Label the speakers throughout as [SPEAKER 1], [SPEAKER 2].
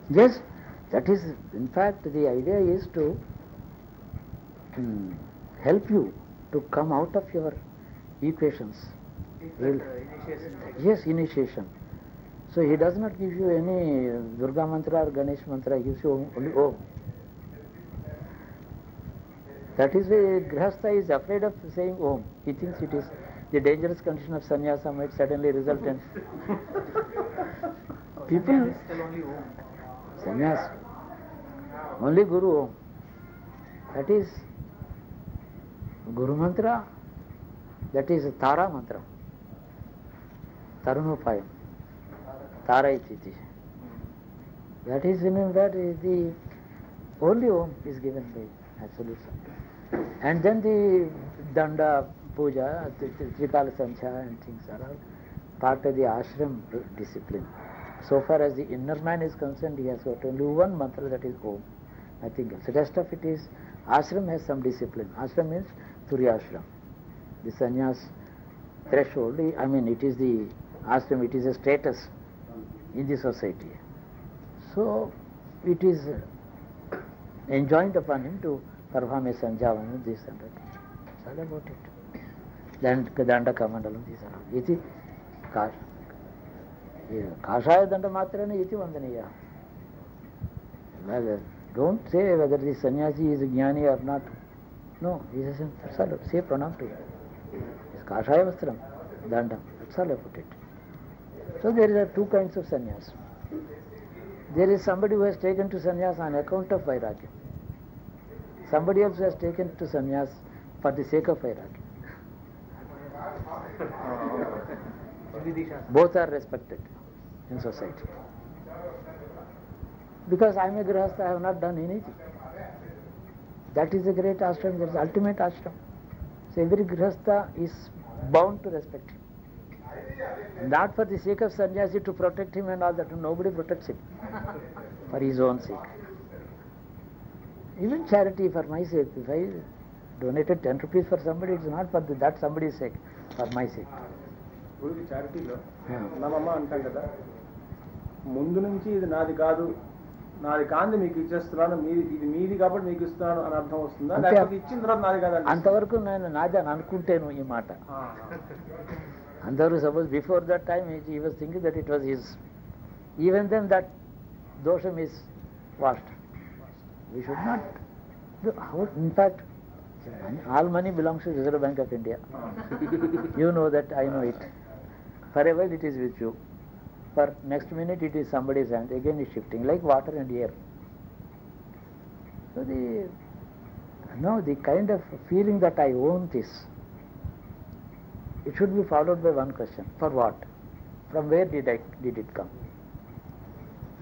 [SPEAKER 1] Yes, that is, in fact, the idea is to help you to come out of your equations.
[SPEAKER 2] Initiation.
[SPEAKER 1] Yes, initiation. So he does not give you any Durga mantra or Ganesh mantra, he gives you only Om. That is why Grihastha is afraid of saying Om. He thinks it is the dangerous condition of sannyasa might suddenly result in people.
[SPEAKER 2] Still only Om.
[SPEAKER 1] Sannyas, only Guru Om. That is Guru mantra, that is Tara mantra. Tarunopayam. Tara iti. That is in that the only Om is given by absolute Sannyas. And then the Danda Puja, Trikala Sancha and things are all part of the ashram discipline. So far as the inner man is concerned, he has got only one mantra, that is Om, nothing else. The rest of it is, ashram has some discipline. Ashram means Turya ashram. The sannyas threshold, I mean it is the ashram, it is a status in the society. So it is enjoined upon him to perform a sanjavana, this and that. It's all about it. Then Danda Kamandalam, these are all. Iti Kashaya Danda Matrana iti Vandaniya. Don't say whether the sannyasi is a jnani or not. No, he says, that's all. Say pranam to him. It's Kashaya Vastram, Danda. That's all about it. So there are two kinds of sannyas. There is somebody who has taken to sannyas on account of vairagya. Somebody else has taken to sannyas for the sake of vairagya. Both are respected in society. Because I am a grihastha, I have not done anything. That is a great ashram, that is ultimate ashram. So every grihastha is bound to respect him. Not for the sake of sannyasi to protect him and all that. Nobody protects him for his own sake. Even charity for my sake. If I donated 10 rupees for somebody, it's not for that somebody's sake, for my sake.
[SPEAKER 3] గురుకి చారిటీలో నమ్మమ్మ అంటాం కదా, ముందు నుంచి ఇది నాది కాదు, నాది కాంది మీకు ఇచ్చేస్తున్నాను, ఇది మీది కాబట్టి మీకు ఇస్తున్నాను అని అర్థం వస్తుందా, లేకపోతే ఇచ్చిన తర్వాత నాది కాదు?
[SPEAKER 1] అంతవరకు నేను నాది అని అనుకుంటేను ఈ మాట. అంతవరకు suppose before that time he was thinking that it was his. Even then that dosham is washed. We should not. In fact, all money belongs to Reserve Bank of India. You know that, I know it. For a while it is with you. For next minute it is somebody's hand. Again it's shifting, like water and air. So the kind of feeling that I own this, it should be followed by one question: for what? From where did it come?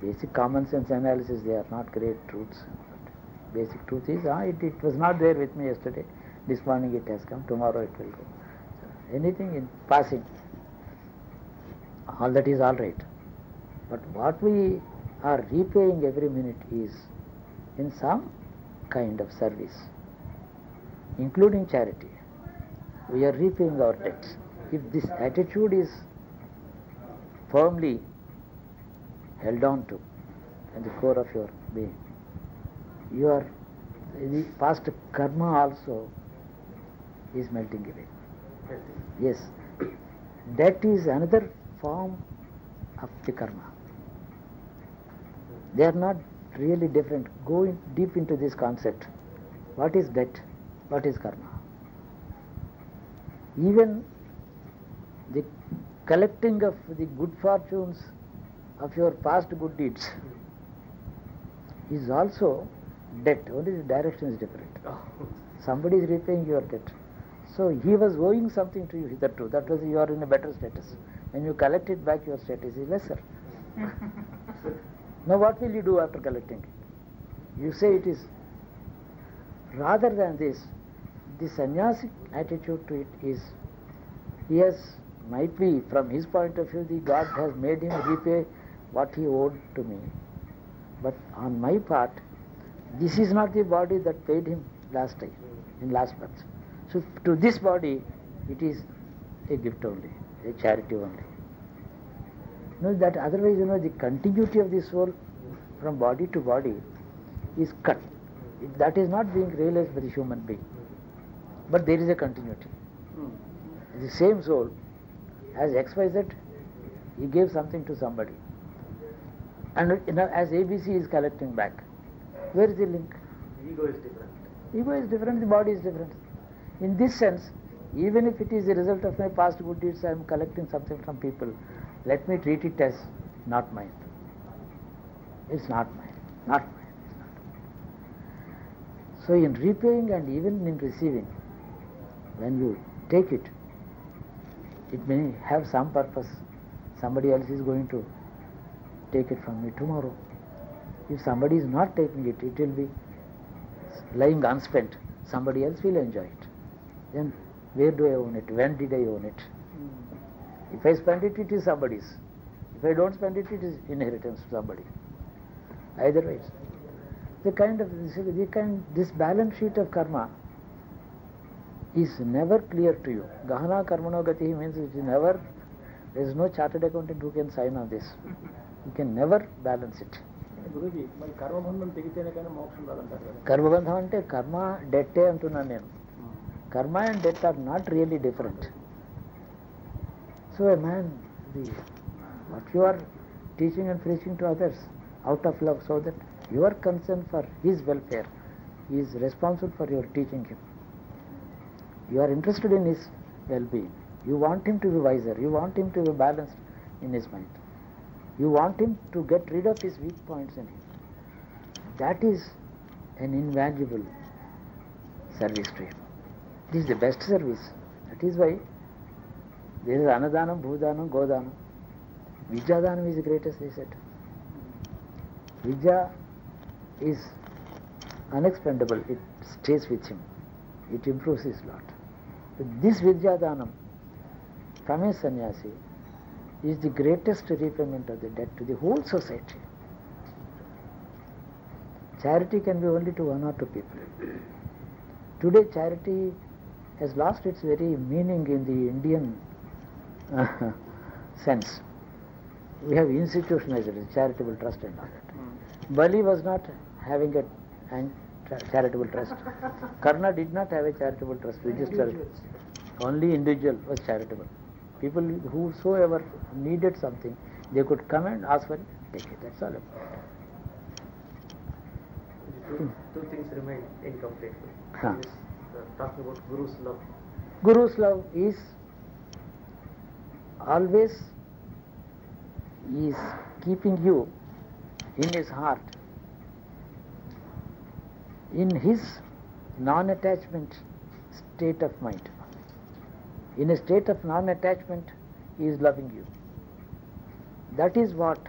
[SPEAKER 1] Basic common sense analysis, they are not great truths. Basic truth is, it was not there with me yesterday. This morning it has come, tomorrow it will go. So anything in passing, all that is all right. But what we are repaying every minute is in some kind of service, including charity. We are repaying our debts. If this attitude is firmly held on to at the core of your being, the past karma also is melting away. Yes, debt is another form of the karma. They are not really different. Go deep into this concept. What is debt? What is karma? Even the collecting of the good fortunes of your past good deeds is also debt, only the direction is different. Somebody is repaying your debt. So he was owing something to you hitherto. That was, you are in a better status. When you collect it back, your status is lesser. Now what will you do after collecting it? You say it is. Rather than this, the sannyasic attitude to it is, yes, might be from his point of view, the God has made him repay what he owed to me. But on my part, this is not the body that paid him last time, in last month. So to this body, it is a gift only, a charity only. That otherwise, the continuity of the soul from body to body is cut. That is not being realized by the human being. But there is a continuity. The same soul, as XYZ, he gave something to somebody. And as ABC is collecting back, where is the link?
[SPEAKER 2] Ego is different.
[SPEAKER 1] Ego is different, the body is different. In this sense, even if it is the result of my past good deeds, I am collecting something from people, let me treat it as not mine. It's not mine. Not mine. It's not. So in repaying and even in receiving, when you take it, it may have some purpose. Somebody else is going to take it from me tomorrow. If somebody is not taking it, it will be lying unspent. Somebody else will enjoy it. Then where do I own it? When did I own it? If I spend it, it is somebody's. If I don't spend it, it is inheritance to somebody. Either way, this balance sheet of karma is never clear to you. Gahana karmano gati means it is never. There is no chartered accountant who can sign on this. You can never balance it.
[SPEAKER 3] Guruji మరి కర్మబంధం తెగితేనే కానీ మోక్షం రాదంటారు కదా.
[SPEAKER 1] కర్మబంధం అంటే కర్మ డెట్టే అంటున్నాను నేను. Karma and debt are not really different. So a man, what you are teaching and preaching to others out of love, so that you are concerned for his welfare, he is responsible for your teaching him. You are interested in his well-being. You want him to be wiser. You want him to be balanced in his mind. You want him to get rid of his weak points in him. That is an invaluable service to him. This is the best service. That is why there is Anadanam, Bhudanam, Godanam. Vidyadanam is the greatest, they said. Vidya is unexpendable. It stays with him. It improves his lot. But this Vidyadanam from a sannyasi is the greatest repayment of the debt to the whole society. Charity can be only to one or two people. Today charity has lost its very meaning in the Indian sense. We have institutionalized it, charitable trust and all that. Bali was not having a charitable trust. Karna did not have a charitable trust registered. Only individual was charitable. People whosoever needed something, they could come and ask for it, take it. That's all.
[SPEAKER 2] Two things remain incomplete. Talking about Guru's love.
[SPEAKER 1] Guru's love is always keeping you in his heart, in his non-attachment state of mind. In a state of non-attachment, he is loving you. That is what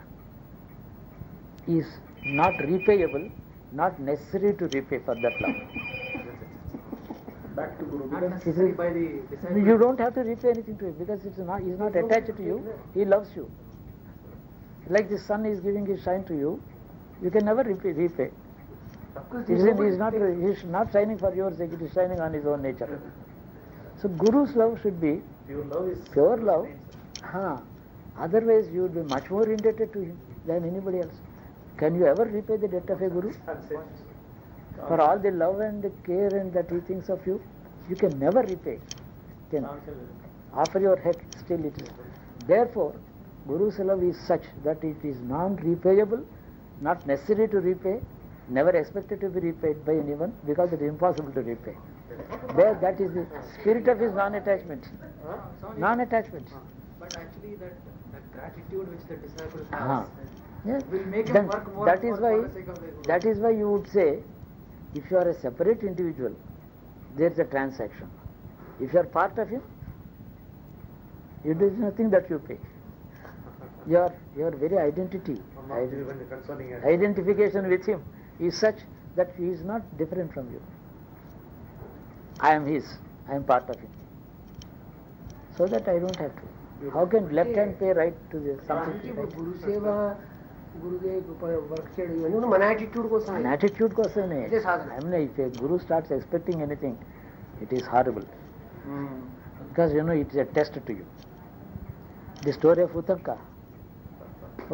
[SPEAKER 1] is not repayable, not necessary to repay for that love.
[SPEAKER 3] Back to Guru.
[SPEAKER 2] Not necessary by the disciple.
[SPEAKER 1] You don't have to repay anything to him because he is not attached to you. He loves you. Like the sun is giving his shine to you, you can never repay. He is not shining for your sake, it is shining on his own nature. So Guru's love should be
[SPEAKER 2] Pure love is
[SPEAKER 1] pure love. Otherwise you will be much more indebted to him than anybody else. Can you ever repay the debt of a Guru? For all the love and the care and that he thinks of you, you can never repay. Can offer your head, still it is. Therefore, Guru's love is such that it is non-repayable, not necessary to repay, never expected to be repaid by anyone because it is impossible to repay. That is the spirit of his non-attachment. Non-attachment.
[SPEAKER 2] But actually that gratitude which the disciple has
[SPEAKER 1] Yes.
[SPEAKER 2] will make him
[SPEAKER 1] Then
[SPEAKER 2] work more
[SPEAKER 1] that
[SPEAKER 2] and
[SPEAKER 1] is
[SPEAKER 2] more
[SPEAKER 1] why
[SPEAKER 2] for the sake of the Guru.
[SPEAKER 1] that is why you would say, if you are a separate individual, there is a transaction. If you are part of him, it is nothing that you pay. Your very identification with him is such that he is not different from you. I am his, I am part of him. So that I don't have to. How can left hand pay right to the something?
[SPEAKER 4] గురు సేవ Gurudev work చేయడం ఇవన్నీ మన attitude కోసం
[SPEAKER 1] An attitude kosane.
[SPEAKER 4] ఇదే సాధన.
[SPEAKER 1] I mean, if a guru starts expecting anything, it is horrible. Because it is a test to you. The story of Utanka.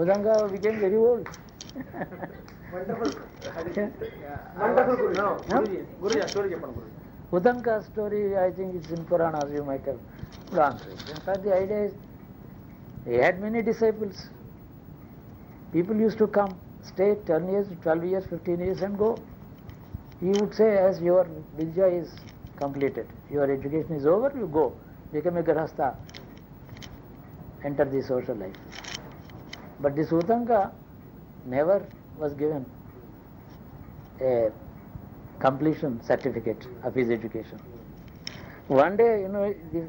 [SPEAKER 1] Utanka became very old.
[SPEAKER 3] Wonderful. Wonderful Guru. No, Guruji, story చెప్పండి Guruji.
[SPEAKER 1] Udanka story, I think it's in Puranas, you might have gone through it. In fact, the idea is, he had many disciples. People used to come, stay 10 years, 12 years, 15 years and go. He would say, as your Vidya is completed, your education is over, you go, become a Grahastha, enter the social life. But this Udanka never was given a completion certificate of his education. One day, the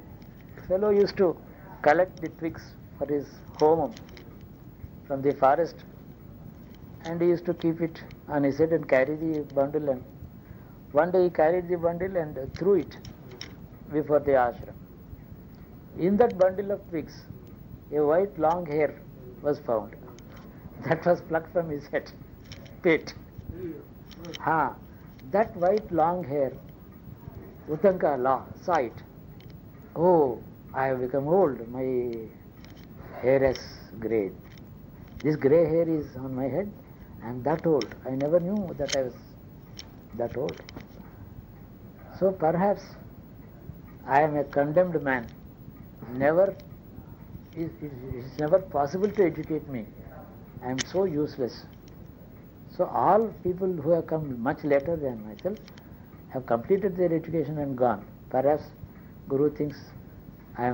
[SPEAKER 1] fellow used to collect the twigs for his home from the forest, and he used to keep it on his head and carry the bundle, and one day he carried the bundle and threw it before the ashram. In that bundle of twigs, a white long hair was found. That was plucked from his head, pate. That white long hair, Udanka saw it. Oh, I have become old, my hair has grayed. This grey hair is on my head. I am that old. I never knew that I was that old. So perhaps I am a condemned man. It's never possible to educate me. I am so useless. So all people who have come much later than myself have completed their education and gone. Perhaps Guru thinks I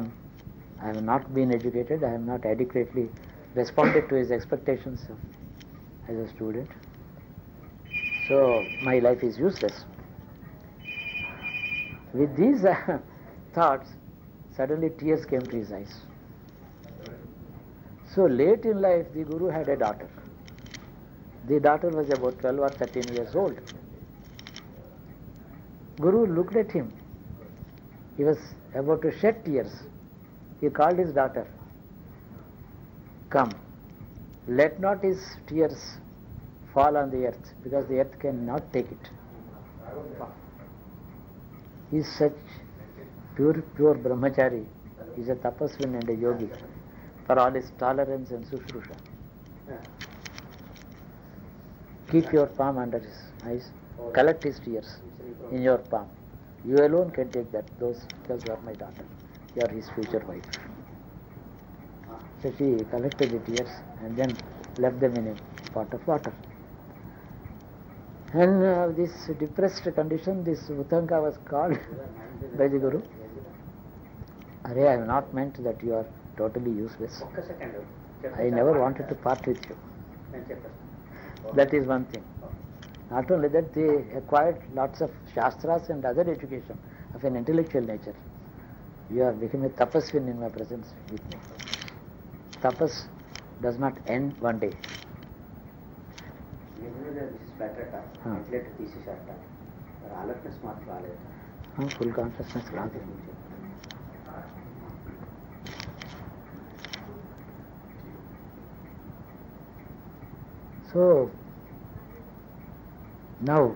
[SPEAKER 1] have not been educated, I have not adequately responded to his expectations as a student. So my life is useless. With these thoughts, suddenly tears came to his eyes. So late in life, the Guru had a daughter. The daughter was about 12 or 13 years old. Guru looked at him. He was about to shed tears. He called his daughter. Come, let not his tears fall on the earth, because the earth cannot take it. He is such pure brahmachari. He is a tapasvin and a yogi for all his tolerance and sushrusha. Keep your palm under his eyes, collect his tears in your palm. You alone can take that, those, because you are my daughter. You are his future wife. So she collected the tears and then left them in a pot of water. And this depressed condition, this Udanka was called by the Guru. Arey, I have not meant that you are totally useless. I never wanted to part with you. That is one thing. Not only that, they acquired lots of shastras and other education of an intellectual nature. You have become a tapasvin in my presence with me. Tapas does not end one day. Full consciousness. So now,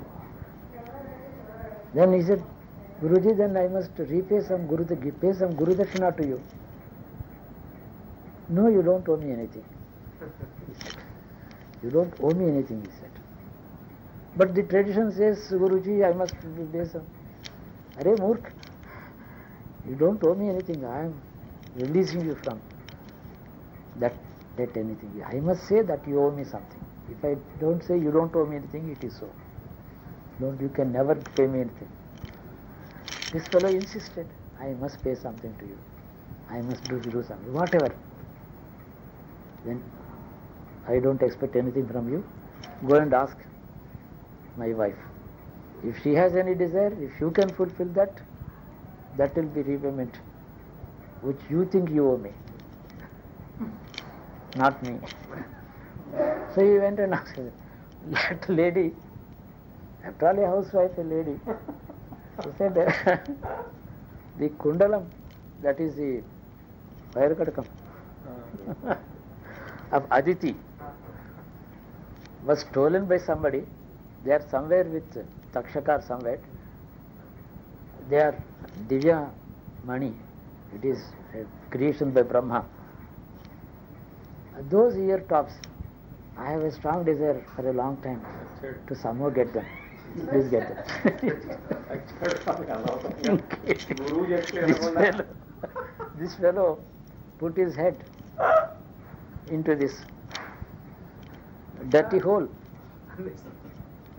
[SPEAKER 1] then he said, Guruji, then I must repay some pay some Guru Dakshina to you. No, you don't owe me anything, he said. You don't owe me anything, he said. But the tradition says, Guruji, I must pay some. Arey Murk, you don't owe me anything. I am releasing you from that debt anything. I must say that you owe me something. If I don't say you don't owe me anything, it is so. You can never pay me anything. This fellow insisted, I must pay something to you. I must do something, whatever. Then I don't expect anything from you. Go and ask my wife. If she has any desire, if you can fulfill that, that will be repayment which you think you owe me, not me. So he went and asked that lady, after all a housewife, a lady, he said, the kundalam, that is the fire katakam of Aditi, was stolen by somebody. They are somewhere with Takshaka somewhere. They are Divya Mani. It is a creation by Brahma. Those ear tops I have a strong desire for a long time to somehow get them. Please get them. This fellow put his head into this dirty hole.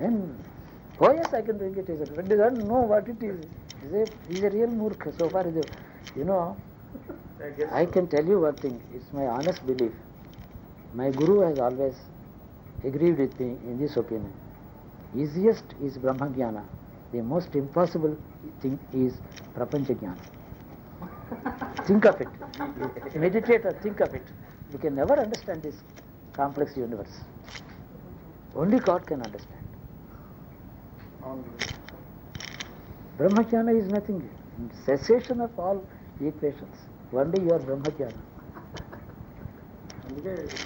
[SPEAKER 1] And, oh yes, I can drink it. But they don't know what it is. He's a real murkha. So far, you know, I can tell you one thing. It's my honest belief. My guru has always agreed with me in this opinion. Easiest is Brahmagyana. The most impossible thing is Prapanchagyana. Think of it. Meditate or think of it. You can never understand this complex universe. Only God can understand. Brahmagyana is nothing. Cessation of all equations. Only your Brahmagyana.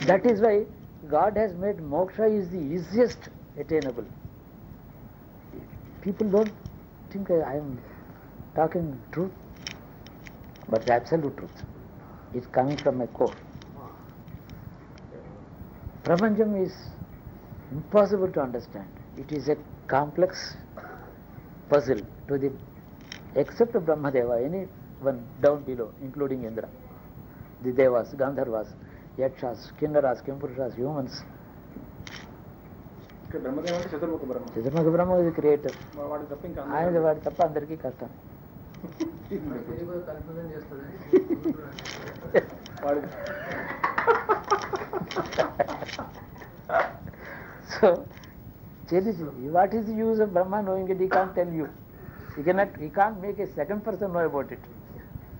[SPEAKER 1] That is why God has made moksha is the easiest attainable. People don't think I am talking truth, but the absolute truth is coming from my core. Prapancham is impossible to understand. It is a complex puzzle to the, except Brahmadeva, anyone down below, including Indra, the Devas, Gandharvas, Yakshas, Kinnaras, Kimpurushas, humans. Chaturmukha Brahma is the creator. ఆయన వాడు తప్ప అందరికీ కష్టం. So, what is the use of Brahma knowing it? He can't tell you. He can't make a second person know about it.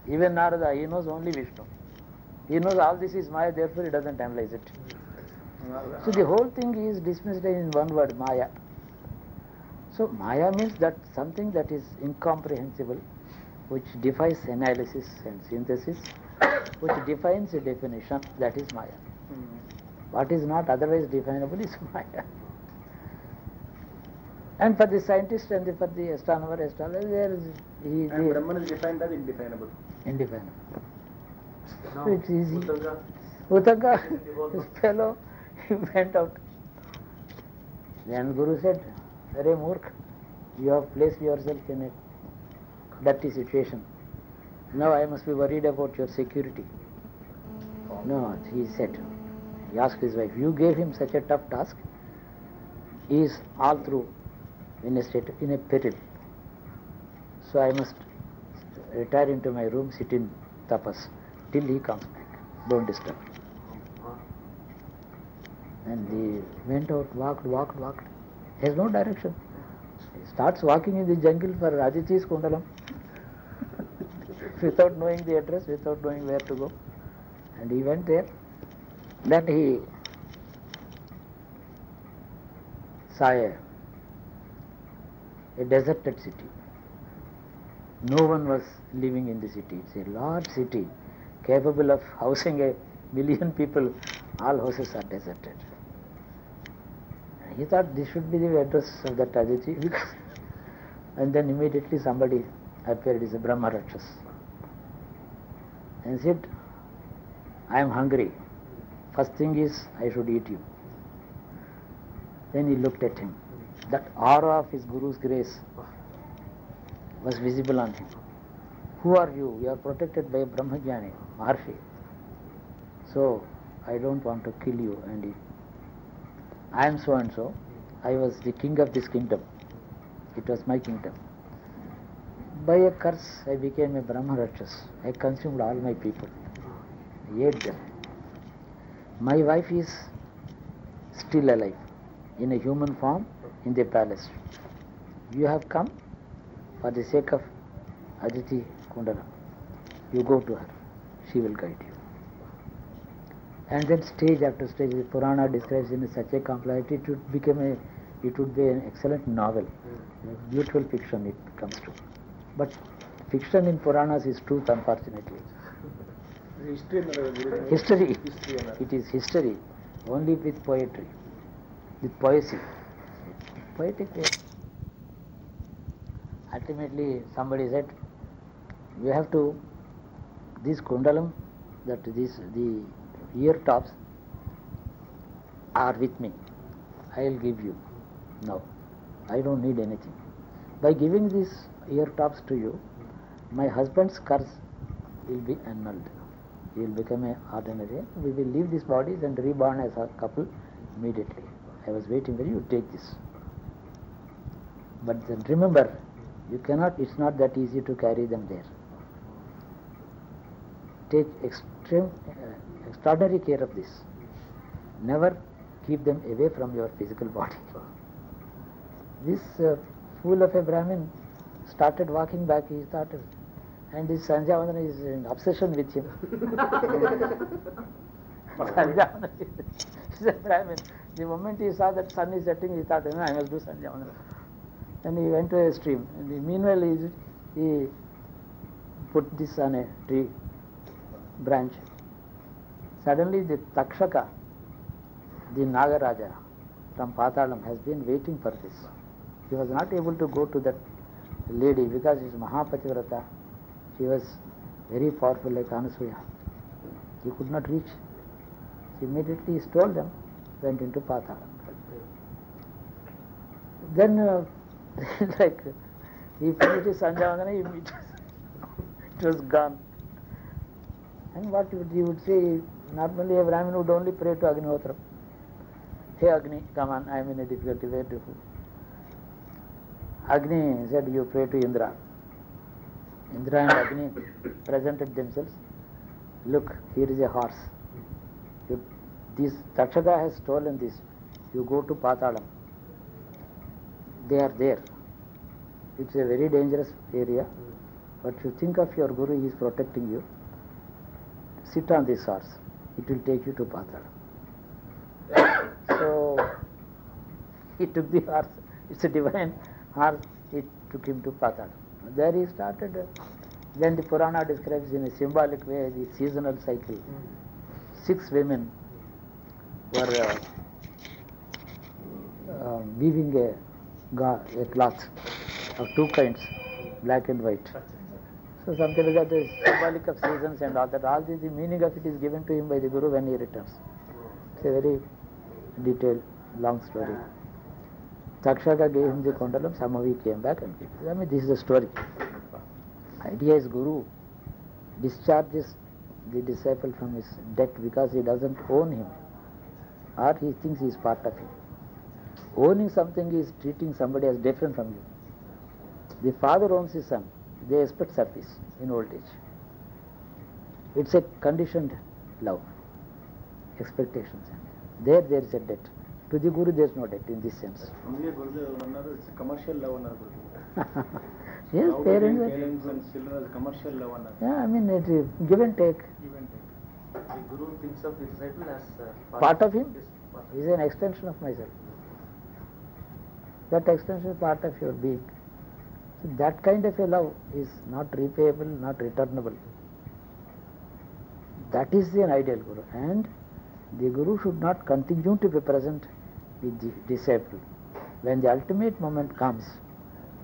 [SPEAKER 1] Even Narada, he knows only Vishnu. He knows all this is Maya, therefore he doesn't analyze it. So the whole thing is dismissed in one word, Maya. So Maya means that something that is incomprehensible, which defies analysis and synthesis, which defines a definition, that is Maya. What is not otherwise definable is Maya. And for the scientist and for the astronomer, astrologer, there is...
[SPEAKER 3] And Brahman is defined as indefinable.
[SPEAKER 1] Indefinable. So it's easy. Uttanga, this fellow, he went out. Then Guru said, Arey Murkh, you have placed yourself in a dirty situation. Now I must be worried about your security. No, he said, he asked his wife, you gave him such a tough task, he is all through in a peril. So I must retire into my room, sit in tapas till he comes back. Don't disturb. And he went out, walked. He has no direction. He starts walking in the jungle for Aditi's Kundalam without knowing the address, without knowing where to go. And he went there. Then he saw a deserted city. No one was living in the city. It's a large city capable of housing 1 million people. All houses are deserted. He thought this should be the address of that Aditi. And then immediately somebody appeared as a Brahma Rakshas and said, I am hungry. First thing is, I should eat you. Then he looked at him. That aura of his Guru's grace was visible on him. Who are you? You are protected by a Brahmagyani, Maharshi. So, I don't want to kill you. And I am so and so. I was the king of this kingdom. It was my kingdom. By a curse, I became a Brahma Rakshas. I consumed all my people. I ate them. My wife is still alive, in a human form, in the palace. You have come for the sake of Aditi Kundala. You go to her. She will guide you. And then stage after stage, the Purana describes in such a complexity, it would be an excellent novel. Beautiful fiction it comes to. But fiction in Puranas is truth, unfortunately. History. It is history, only with poetry, with poesy. Poetic way. Ultimately, somebody said, we have to, this kundalam, the ear tops are with me, I'll give you. No, I don't need anything. By giving these ear tops to you, my husband's curse will be annulled. He will become an ordinary. We will leave these bodies and reborn as a couple immediately. I was waiting for you to take this. But then remember, you cannot, it's not that easy to carry them there. Take extraordinary care of this. Never keep them away from your physical body. This fool of a Brahmin started walking back, he started, and this Sanjavandana is in obsession with him. Sanjavandana is a Brahmin. The moment he saw that sun is setting, he thought, I must do Sanjavandana. Then he went to a stream. And meanwhile, he put this on a tree branch. Suddenly, the Takshaka, the Nagaraja from Patalam, has been waiting for this. He was not able to go to that lady because she is Mahapativrata. She was very powerful like Anasuya. He could not reach. So immediately stole them, went into Patalam. Then, like, he finished his Sanjavandana, it was gone. And what he would say, normally a Brahmin would only pray to Agnihotra. Hey Agni, come on, I am in a difficulty, where to go? Agni said, you pray to Indra. Indra and Agni presented themselves. Look, here is a horse. This Takshaka has stolen this. You go to Patalam. They are there. It's a very dangerous area. But you think of your Guru, he is protecting you. Sit on this horse. It will take you to Patalam. So, he took the horse. It's a divine horse. It took him to Patalam. There he started. Then the Purana describes in a symbolic way the seasonal cycle. 6 women were weaving a cloth of 2 kinds, black and white. So something like that is symbolic of seasons and all that. All this, the meaning of it is given to him by the Guru when he returns. It's a very detailed, long story. Takshaka gave him the kondalam, somehow he came back and gave it. I mean, this is the story. Idea is Guru discharges the disciple from his debt because he doesn't own him, or he thinks he is part of him. Owning something is treating somebody as different from you. The father owns his son. They expect service in old age. It's a conditioned love, expectations. There is a debt. To the Guru, there is no debt in this sense.
[SPEAKER 3] It's a commercial love.
[SPEAKER 1] Yes, parents
[SPEAKER 3] and children as commercial love.
[SPEAKER 1] Yeah, I mean, it is give and take.
[SPEAKER 2] The Guru thinks of the disciple as
[SPEAKER 1] Part of him.
[SPEAKER 2] Yes, part of
[SPEAKER 1] He is an extension of myself. That extension is part of your being. So that kind of a love is not repayable, not returnable. That is an ideal Guru. And the Guru should not continue to be present with the disciple. When the ultimate moment comes,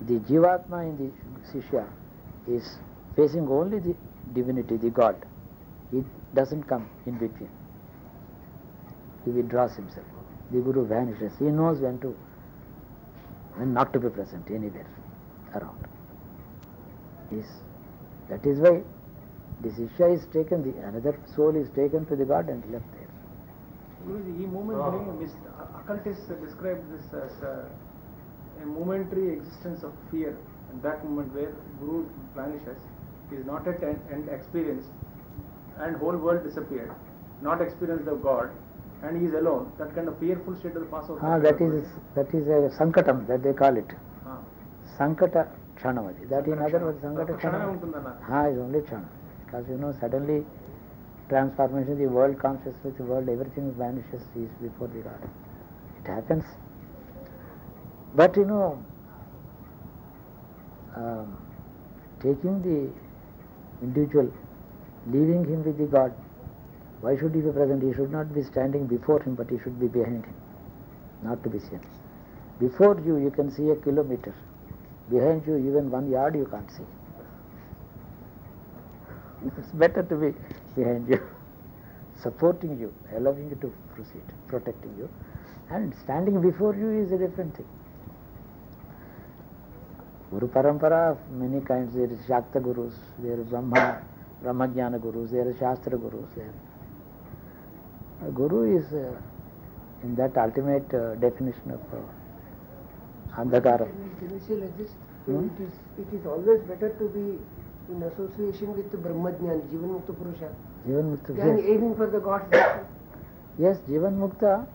[SPEAKER 1] the Jivatma in the Shishya is facing only the divinity, the God. It doesn't come in between. He withdraws himself. The Guru vanishes. He knows when not to be present anywhere around. That is why the Shishya is taken, another soul is taken to the God and left there.
[SPEAKER 3] Guruji, this moment, occultists describe this as a momentary existence of fear. At that moment where Guru vanishes, he is not at end experience, and whole world disappeared, not experienced of God, and he is alone. That kind of fearful state will pass out.
[SPEAKER 1] That is a sankatam, that they call it. Sankata Kshanavadi. That in other words, Sankata Kshanavadi is only Kshanavadi. Because suddenly transformation, the world consciousness, the world, everything vanishes, is before the God. It happens. But taking the individual, leaving him with the God, why should he be present? He should not be standing before him, but he should be behind him, not to be seen. Before you, you can see a kilometer. Behind you, even 1 yard you can't see. It's better to be behind you. supporting you, allowing you to proceed, protecting you, and standing before you is a different thing. Guru Parampara of many kinds. There is Shakta Gurus, there are Brahmajnana Gurus, there are Shastra Gurus. A Guru is in that ultimate definition of Andhakara.
[SPEAKER 4] Can we say like this? It is always better to be in association with the Brahmajnani, Jivan Mukta Purusha,
[SPEAKER 1] Jivan Mukta,
[SPEAKER 4] than
[SPEAKER 1] yes.
[SPEAKER 4] aiming for the God's destiny.
[SPEAKER 1] Yes, Jivan Mukta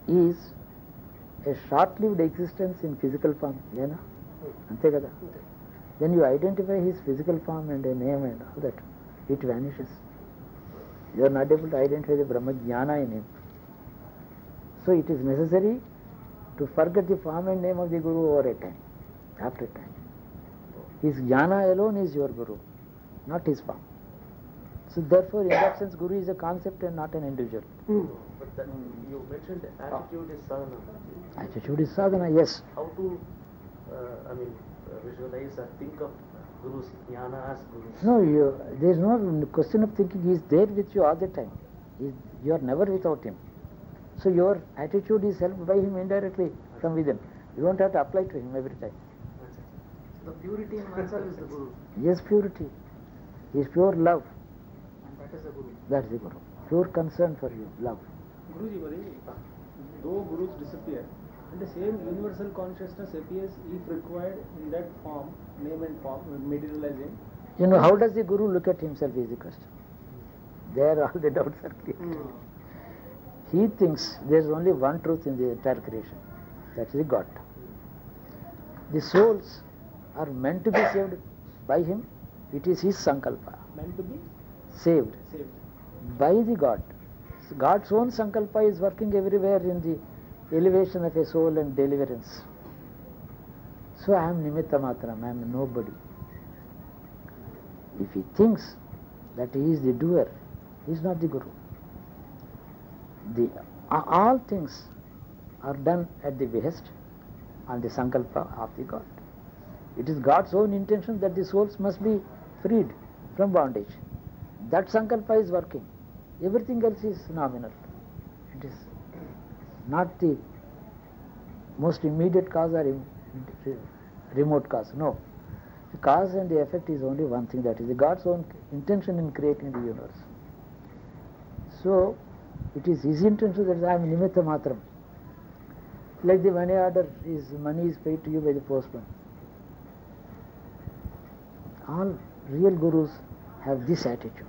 [SPEAKER 1] is a short-lived existence in physical form. Yeah, na? Ante kada. Then you identify his physical form and a name and all that. It vanishes. You are not able to identify the Brahma Jnana in him. So it is necessary to forget the form and name of the Guru over a time, after a time. His Jnana alone is your Guru, not his form. So therefore, in that sense, Guru is a concept and not an individual.
[SPEAKER 2] But that you mentioned attitude is sadhana.
[SPEAKER 1] Attitude is sadhana, yes.
[SPEAKER 2] How to, visualize or think of Guru's jnana as Guru's?
[SPEAKER 1] No, there is no question of thinking. He is there with you all the time. You are never without him. So your attitude is helped by him indirectly from within. You don't have to apply to him every time.
[SPEAKER 5] The purity in oneself is the Guru.
[SPEAKER 1] Yes, purity. He is pure love.
[SPEAKER 5] And that is the Guru.
[SPEAKER 1] That is the Guru. Pure concern for you, love.
[SPEAKER 3] Guruji, though Gurus disappear, and the same universal consciousness appears if required in that form, name and form, materializing.
[SPEAKER 1] You know, how does the Guru look at himself is the question. There all the doubts are clear. He thinks there is only one truth in the entire creation. That is the God. The souls are meant to be saved by him. It is his sankalpa.
[SPEAKER 3] Meant to be
[SPEAKER 1] Saved
[SPEAKER 3] saved.
[SPEAKER 1] by the God. So God's own sankalpa is working everywhere in the elevation of a soul and deliverance. So I am nimitta matram, I am nobody. If he thinks that he is the doer, he is not the Guru. All things are done at the behest and the sankalpa of the God. It is God's own intention that the souls must be freed from bondage. That sankalpa is working. Everything else is nominal. It is not the most immediate cause or remote cause. No. The cause and the effect is only one thing, that is God's own intention in creating the universe. So, it is his intention that I am nimitta matram. Like the money order money is paid to you by the postman. All real Gurus have this attitude.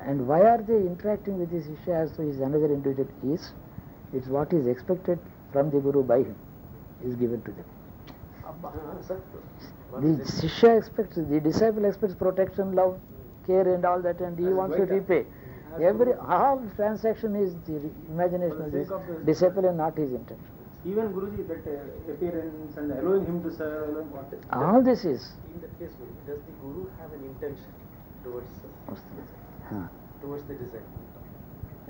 [SPEAKER 1] And why are they interacting with this Shishya as though he is another individual? It's what is expected from the Guru by him is given to them. The Shishya expects, the disciple expects protection, love, care and all that, and he wants to repay. All transaction is the imagination of this disciple and not his intention.
[SPEAKER 3] Even Guruji, that appearance and allowing him to serve,
[SPEAKER 1] all this is.
[SPEAKER 2] In that case, does the Guru have an intention towards the disciple?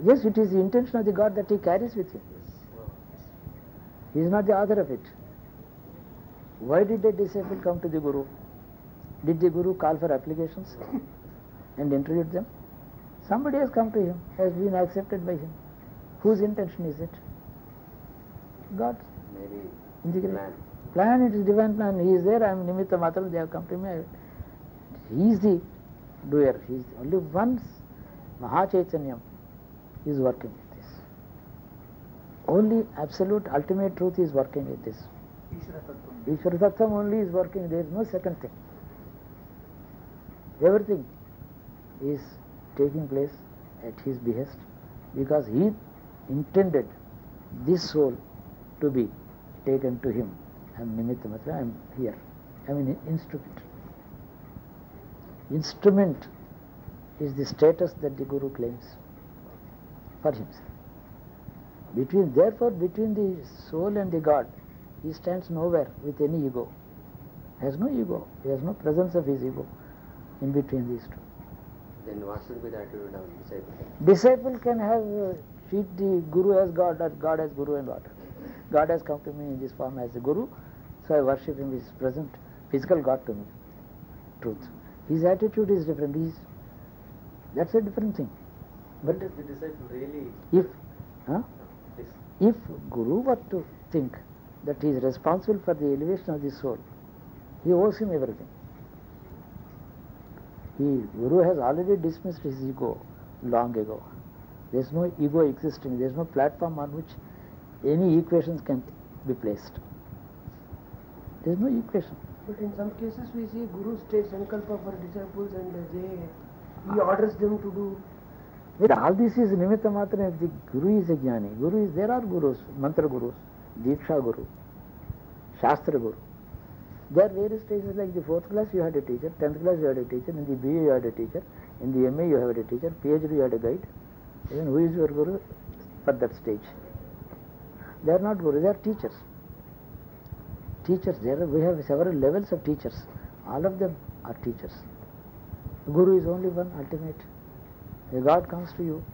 [SPEAKER 1] Yes, it is the intention of the God that he carries with him. He is not the author of it. Why did the disciple come to the Guru? Did the Guru call for applications and interviewed them? Somebody has come to him, has been accepted by him. Whose intention is it? God's.
[SPEAKER 4] Maybe
[SPEAKER 1] Plan, it is divine plan. He is there, I am nimitta matram, they have come to me. He is the doer. He is only one Maha Chaitanyam is working with this. Only absolute ultimate truth is working with this. Ishvara Tattvam only is working, there is no second thing. Everything is taking place at his behest because he intended this soul to be taken to him. I am nimitta matra, I am here. I am an instrument. Instrument is the status that the Guru claims for himself. Therefore, between the soul and the God, he stands nowhere with any ego. He has no ego. He has no presence of his ego in between these two.
[SPEAKER 4] then what should be the attitude of disciple?
[SPEAKER 1] Disciple can treat the Guru as God or God as Guru and water. God has come to me in this form as a Guru, so I worship him, he is present, physical God to me. Truth. His attitude is different. That's a different thing.
[SPEAKER 2] But does the disciple really?
[SPEAKER 1] If, huh?
[SPEAKER 2] Please.
[SPEAKER 1] If Guru were to think that he is responsible for the elevation of the soul, he owes him everything. Guru has already dismissed his ego long ago. There is no ego existing. There is no platform on which any equations can be placed. There is no equation.
[SPEAKER 4] But in some cases we see Guru states sankalpa for disciples and he orders them to do.
[SPEAKER 1] But all this is nimitta matra. The Guru is a jnani. There are gurus, mantra gurus, diksha guru, shastra guru. There are various stages, like the 4th class you had a teacher, 10th class you had a teacher, in the BA you had a teacher, in the MA you had a teacher, PhD you had a guide. Even who is your guru for that stage? They are not guru, they are teachers. Teachers, we have several levels of teachers. All of them are teachers. Guru is only one ultimate. A God comes to you,